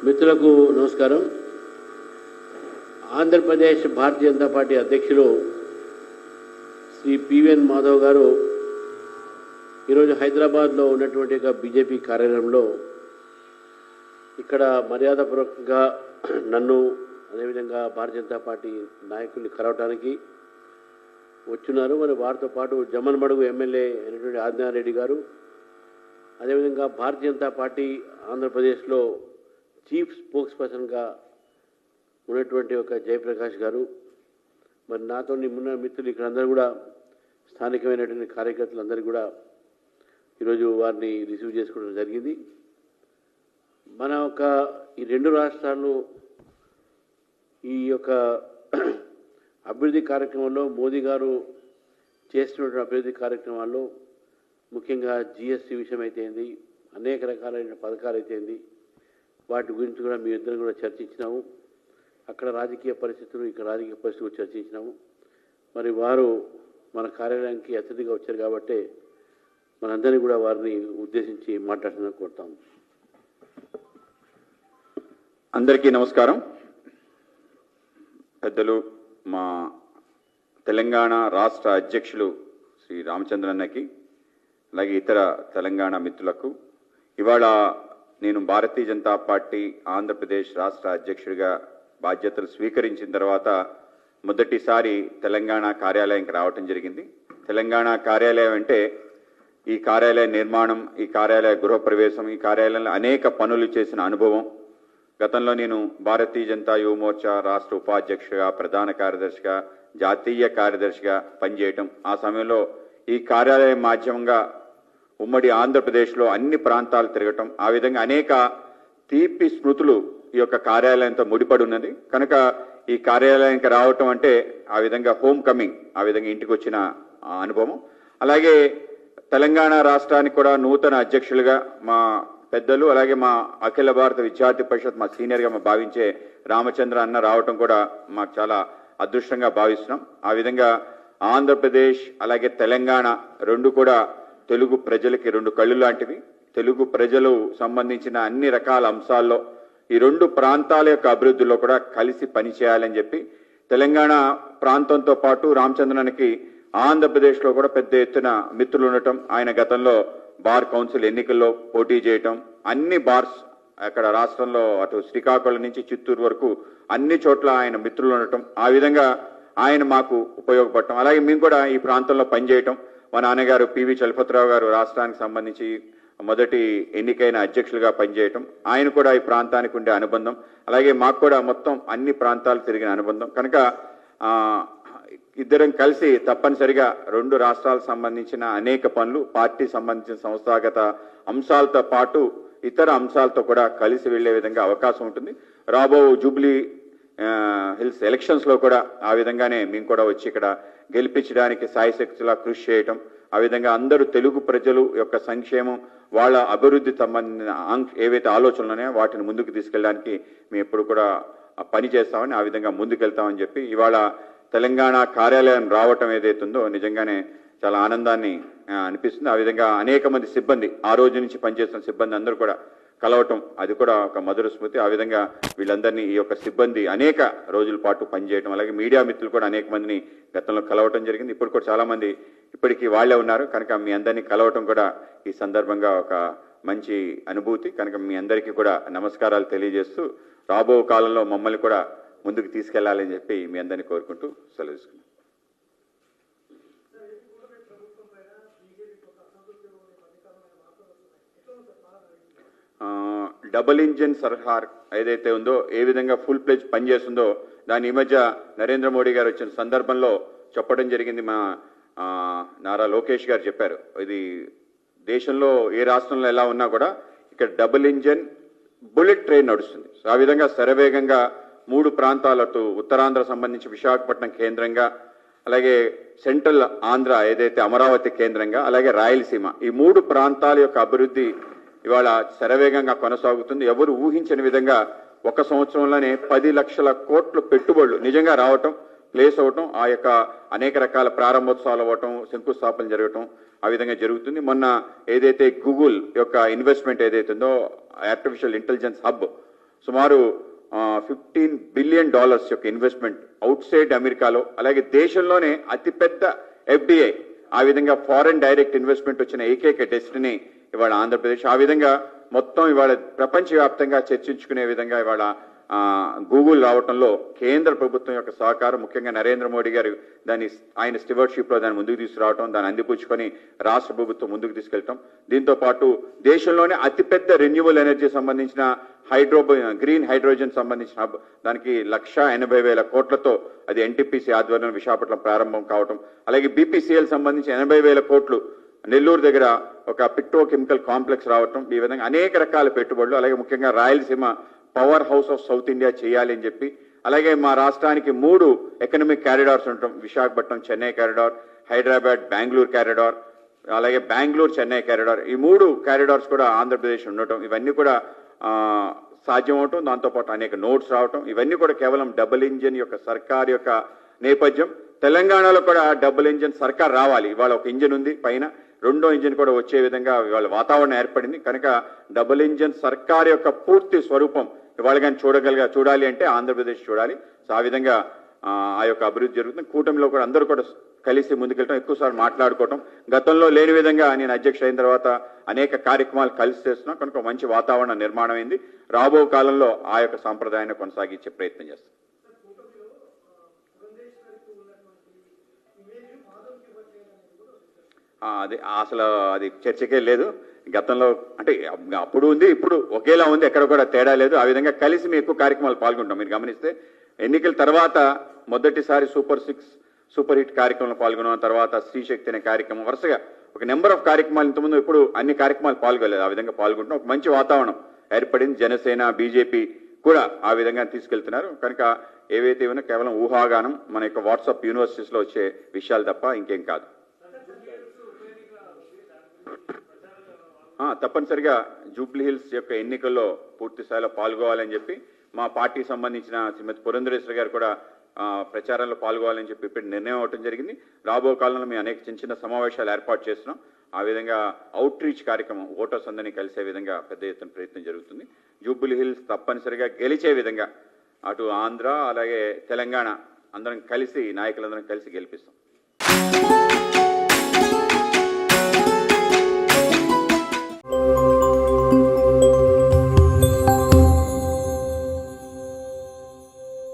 మిత్రులకు నమస్కారం. ఆంధ్రప్రదేశ్ భారతీయ జనతా పార్టీ అధ్యక్షులు శ్రీ పివిఎన్ మాధవ్ గారు ఈరోజు హైదరాబాద్లో ఉన్నటువంటి ఒక బీజేపీ కార్యాలయంలో ఇక్కడ మర్యాదపూర్వకంగా నన్ను అదేవిధంగా భారతీయ జనతా పార్టీ నాయకుల్ని కలవటానికి వచ్చున్నారు. మరి వారితో పాటు జమ్మన్మడుగు ఎమ్మెల్యే అయినటువంటి ఆదినారెడ్డి గారు, అదేవిధంగా భారతీయ జనతా పార్టీ ఆంధ్రప్రదేశ్లో చీఫ్ స్పోక్స్ పర్సన్గా ఉన్నటువంటి ఒక జయప్రకాష్ గారు, మరి నాతో ఉన్న మిత్రులు ఇక్కడ అందరూ కూడా స్థానికమైనటువంటి కార్యకర్తలందరూ కూడా ఈరోజు వారిని రిసీవ్ చేసుకోవడం జరిగింది. మన ఈ రెండు రాష్ట్రాలు ఈ యొక్క అభివృద్ధి కార్యక్రమంలో మోదీ గారు చేస్తున్నటువంటి అభివృద్ధి కార్యక్రమాల్లో ముఖ్యంగా జిఎస్టీ విషయం అయితేంది, అనేక రకాలైన పథకాలు అయితేంది, వాటి గురించి కూడా మీ ఇద్దరు కూడా చర్చించినాము. అక్కడ రాజకీయ పరిస్థితులు, ఇక్కడ రాజకీయ పరిస్థితులు చర్చించినాము. మరి వారు మన కార్యాలయానికి అతిథిగా వచ్చారు కాబట్టి మనందరినీ కూడా వారిని ఉద్దేశించి మాట్లాడుతున్నా కోరుతాము. అందరికీ నమస్కారం. పెద్దలు మా తెలంగాణ రాష్ట్ర అధ్యక్షులు శ్రీ రామచంద్రన్నకి, అలాగే ఇతర తెలంగాణ మిత్రులకు, ఇవాళ నేను భారతీయ జనతా పార్టీ ఆంధ్రప్రదేశ్ రాష్ట్ర అధ్యక్షుడిగా బాధ్యతలు స్వీకరించిన తర్వాత మొదటిసారి తెలంగాణ కార్యాలయానికి రావటం జరిగింది. తెలంగాణ కార్యాలయం అంటే ఈ కార్యాలయ నిర్మాణం, ఈ కార్యాలయ గృహప్రవేశం, ఈ కార్యాలయంలో అనేక పనులు చేసిన అనుభవం. గతంలో నేను భారతీయ జనతా యువ మోర్చా రాష్ట్ర ఉపాధ్యక్షుడిగా, ప్రధాన కార్యదర్శిగా, జాతీయ కార్యదర్శిగా పనిచేయటం, ఆ సమయంలో ఈ కార్యాలయం మాధ్యమంగా ఉమ్మడి ఆంధ్రప్రదేశ్లో అన్ని ప్రాంతాలు తిరగటం, ఆ విధంగా అనేక తీపి స్మృతులు ఈ యొక్క కార్యాలయంతో ముడిపడి ఉన్నది. కనుక ఈ కార్యాలయానికి రావటం అంటే ఆ విధంగా హోమ్ కమింగ్, ఆ విధంగా ఇంటికి వచ్చిన అనుభవం. అలాగే తెలంగాణ రాష్ట్రానికి కూడా నూతన అధ్యక్షులుగా మా పెద్దలు, అలాగే మా అఖిల భారత విద్యార్థి పరిషత్ మా సీనియర్గా మా భావించే రామచంద్ర అన్న రావటం కూడా మాకు చాలా అదృష్టంగా భావిస్తున్నాం. ఆ విధంగా ఆంధ్రప్రదేశ్ అలాగే తెలంగాణ రెండు కూడా తెలుగు ప్రజలకి రెండు కళ్ళు లాంటివి. తెలుగు ప్రజలు సంబంధించిన అన్ని రకాల అంశాల్లో ఈ రెండు ప్రాంతాల యొక్క అభివృద్ధిలో కూడా కలిసి పనిచేయాలని చెప్పి తెలంగాణ ప్రాంతంతో పాటు రామచంద్రన్కి ఆంధ్రప్రదేశ్లో కూడా పెద్ద ఎత్తున మిత్రులు ఉండటం, ఆయన గతంలో బార్ కౌన్సిల్ ఎన్నికల్లో పోటీ చేయటం, అన్ని బార్స్ అక్కడ రాష్ట్రంలో అటు శ్రీకాకుళం నుంచి చిత్తూరు వరకు అన్ని చోట్ల ఆయన మిత్రులు ఉండటం, ఆ విధంగా ఆయన మాకు ఉపయోగపడటం, అలాగే మేము కూడా ఈ ప్రాంతంలో పనిచేయటం. మా నాన్నగారు పివి చలపతిరావు గారు రాష్ట్రానికి సంబంధించి మొదటి ఎన్నికైన అధ్యక్షులుగా పనిచేయటం, ఆయన కూడా ఈ ప్రాంతానికి ఉండే అనుబంధం, అలాగే మాకు కూడా మొత్తం అన్ని ప్రాంతాలు తిరిగిన అనుబంధం. కనుక ఇద్దరం కలిసి తప్పనిసరిగా రెండు రాష్ట్రాలకు సంబంధించిన అనేక పనులు, పార్టీ సంబంధించిన సంస్థాగత అంశాలతో పాటు ఇతర అంశాలతో కూడా కలిసి వెళ్లే విధంగా అవకాశం ఉంటుంది. రాబో జూబ్లీ హిల్స్ ఎలక్షన్స్ లో కూడా ఆ విధంగానే మేము కూడా వచ్చి ఇక్కడ గెలిపించడానికి సాయశక్తిలా కృషి చేయటం, ఆ విధంగా అందరూ తెలుగు ప్రజలు యొక్క సంక్షేమం, వాళ్ళ అభివృద్ధి సంబంధించిన ఏవైతే ఆలోచనలు ఉన్నాయో వాటిని ముందుకు తీసుకెళ్ళడానికి మేము ఎప్పుడు కూడా పని చేస్తామని, ఆ విధంగా ముందుకెళ్తామని చెప్పి ఇవాళ తెలంగాణ కార్యాలయం రావటం ఏదైతుందో నిజంగానే చాలా ఆనందాన్ని అనిపిస్తుంది. ఆ విధంగా అనేక మంది సిబ్బంది, ఆ రోజు నుంచి పనిచేస్తున్న సిబ్బంది అందరూ కూడా కలవటం, అది కూడా ఒక మధుర స్మృతి. ఆ విధంగా వీళ్ళందరినీ ఈ యొక్క సిబ్బంది అనేక రోజుల పాటు పనిచేయడం, అలాగే మీడియా మిత్రులు కూడా అనేక మందిని గతంలో కలవటం జరిగింది. ఇప్పుడు కూడా చాలా మంది ఇప్పటికీ వాళ్లే ఉన్నారు. కనుక మీ అందరినీ కలవటం కూడా ఈ సందర్భంగా ఒక మంచి అనుభూతి. కనుక మీ అందరికీ కూడా నమస్కారాలు తెలియజేస్తూ రాబో కాలంలో మమ్మల్ని కూడా ముందుకు తీసుకెళ్లాలని చెప్పి మీ అందరినీ కోరుకుంటూ సెలవు తీసుకున్నాం. డబుల్ ఇంజిన్ సర్కార్ ఏదైతే ఉందో, ఏ విధంగా ఫుల్ ప్లేజ్ పనిచేస్తుందో దాని ఈ మధ్య నరేంద్ర మోడీ గారు వచ్చిన సందర్భంలో చెప్పడం జరిగింది. మా నారా లోకేష్ గారు చెప్పారు, ఇది దేశంలో ఏ రాష్ట్రంలో ఎలా ఉన్నా కూడా ఇక్కడ డబుల్ ఇంజిన్ బుల్లెట్ ట్రైన్ నడుస్తుంది. ఆ విధంగా శరవేగంగా మూడు ప్రాంతాలతో ఉత్తరాంధ్ర సంబంధించి విశాఖపట్నం కేంద్రంగా, అలాగే సెంట్రల్ ఆంధ్ర ఏదైతే అమరావతి కేంద్రంగా, అలాగే రాయలసీమ, ఈ మూడు ప్రాంతాల యొక్క అభివృద్ధి ఇవాళ శరవేగంగా కొనసాగుతుంది. ఎవరు ఊహించని విధంగా ఒక సంవత్సరంలోనే 10 లక్షల కోట్ల పెట్టుబడులు నిజంగా రావటం, ప్లేస్ అవటం, ఆ యొక్క అనేక రకాల ప్రారంభోత్సవాలు అవ్వటం, శంకుస్థాపన జరగటం, ఆ విధంగా జరుగుతుంది. మొన్న ఏదైతే గూగుల్ యొక్క ఇన్వెస్ట్మెంట్ ఏదైతుందో ఆర్టిఫిషియల్ ఇంటెలిజెన్స్ హబ్, సుమారు $15 బిలియన్ యొక్క ఇన్వెస్ట్మెంట్ అవుట్ సైడ్ అమెరికాలో, అలాగే దేశంలోనే అతిపెద్ద FDI, ఆ విధంగా ఫారెన్ డైరెక్ట్ ఇన్వెస్ట్మెంట్ వచ్చిన ఏకైక డెస్టినీ ఇవాళ ఆంధ్రప్రదేశ్. ఆ విధంగా మొత్తం ఇవాళ ప్రపంచవ్యాప్తంగా చర్చించుకునే విధంగా ఇవాళ గూగుల్ రావటంలో కేంద్ర ప్రభుత్వం యొక్క సహకారం, ముఖ్యంగా నరేంద్ర మోడీ గారు ఆయన స్టివర్డ్షిప్లో దాన్ని ముందుకు తీసుకురావటం, దాన్ని అందిపుచ్చుకొని రాష్ట్ర ప్రభుత్వం ముందుకు తీసుకెళ్ళటం, దీంతో పాటు దేశంలోనే అతిపెద్ద రెన్యూవల్ ఎనర్జీ సంబంధించిన గ్రీన్ హైడ్రోజన్ సంబంధించిన హబ్, దానికి 1,80,000 కోట్లతో అది NTPC ఆధ్వర్యంలో విశాఖపట్నం ప్రారంభం కావటం, అలాగే BPCL సంబంధించి 80,000 కోట్లు నెల్లూరు దగ్గర ఒక పెట్రోకెమికల్ కాంప్లెక్స్ రావటం, ఈ విధంగా అనేక రకాల పెట్టుబడులు, అలాగే ముఖ్యంగా Rayalaseema power house of south India చేయాలి అని చెప్పి, అలాగే మా రాష్ట్రానికి 3 ఎకనామిక్ కారిడార్స్ ఉండటం, విశాఖపట్నం చెన్నై కారిడార్, హైదరాబాద్ బెంగళూరు కారిడార్, అలాగే బెంగళూరు చెన్నై కారిడార్, ఈ 3 కారిడార్స్ కూడా ఆంధ్రప్రదేశ్ ఉండటం, ఇవన్నీ కూడా సాధ్యం అవటం, దాంతోపాటు అనేక నోట్స్ రావటం, ఇవన్నీ కూడా కేవలం డబుల్ ఇంజిన్ యొక్క సర్కార్ యొక్క నేపథ్యం. తెలంగాణలో కూడా డబుల్ ఇంజిన్ సర్కార్ రావాలి. ఇవాళ ఒక ఇంజిన్ ఉంది, పైన రెండో ఇంజిన్ కూడా వచ్చే విధంగా ఇవాళ వాతావరణం ఏర్పడింది. కనుక డబుల్ ఇంజిన్ సర్కార్ యొక్క పూర్తి స్వరూపం ఇవాళ కానీ చూడాలి అంటే ఆంధ్రప్రదేశ్ చూడాలి. సో ఆ విధంగా ఆ యొక్క అభివృద్ధి జరుగుతుంది. కూటమిలో కూడా అందరూ కూడా కలిసి ముందుకెళ్ళటం, ఎక్కువసార్లు మాట్లాడుకోవటం, గతంలో లేని విధంగా నేను అధ్యక్షుడు అయిన తర్వాత అనేక కార్యక్రమాలు కలిసి చేస్తున్నాం. కనుక మంచి వాతావరణం నిర్మాణం అయింది. రాబో కాలంలో ఆ యొక్క సాంప్రదాయాన్ని కొనసాగించే ప్రయత్నం చేస్తాం. అది అసలు అది చర్చకే లేదు. గతంలో అంటే అప్పుడు ఉంది, ఇప్పుడు ఒకేలా ఉంది, ఎక్కడ కూడా తేడా లేదు. ఆ విధంగా కలిసి మేము ఎక్కువ కార్యక్రమాలు పాల్గొంటాం. మీరు గమనిస్తే ఎన్నికల తర్వాత మొదటిసారి సూపర్ హిట్ కార్యక్రమంలో పాల్గొన్నాం. తర్వాత స్త్రీశక్తి అనే కార్యక్రమం, వరుసగా ఒక నెంబర్ ఆఫ్ కార్యక్రమాలు, ఇంతకుముందు ఇప్పుడు అన్ని కార్యక్రమాలు పాల్గొలేదు. ఆ విధంగా పాల్గొంటాం. ఒక మంచి వాతావరణం ఏర్పడింది. జనసేన, బీజేపీ కూడా ఆ విధంగా తీసుకెళ్తున్నారు. కనుక ఏవైతే ఉన్నా కేవలం ఊహాగానం, మన యొక్క వాట్సాప్ యూనివర్సిటీస్లో వచ్చే విషయాలు తప్ప ఇంకేం కాదు. తప్పనిసరిగా జూబ్లీ హిల్స్ యొక్క ఎన్నికల్లో పూర్తి స్థాయిలో పాల్గొవాలని చెప్పి మా పార్టీకి సంబంధించిన శ్రీమతి పురంధరేశ్వరి గారు కూడా ప్రచారంలో పాల్గొవాలని చెప్పి ఇప్పుడు నిర్ణయం అవడం జరిగింది. రాబో కాలంలో మేము అనేక చిన్న సమావేశాలు ఏర్పాటు చేస్తున్నాం. ఆ విధంగా అవుట్ రీచ్ కార్యక్రమం, ఓటర్స్ అందరినీ కలిసే విధంగా పెద్ద ఎత్తున ప్రయత్నం జరుగుతుంది. జూబ్లీ హిల్స్ తప్పనిసరిగా గెలిచే విధంగా అటు ఆంధ్ర అలాగే తెలంగాణ అందరం కలిసి, నాయకులందరం కలిసి గెలిపిస్తాం.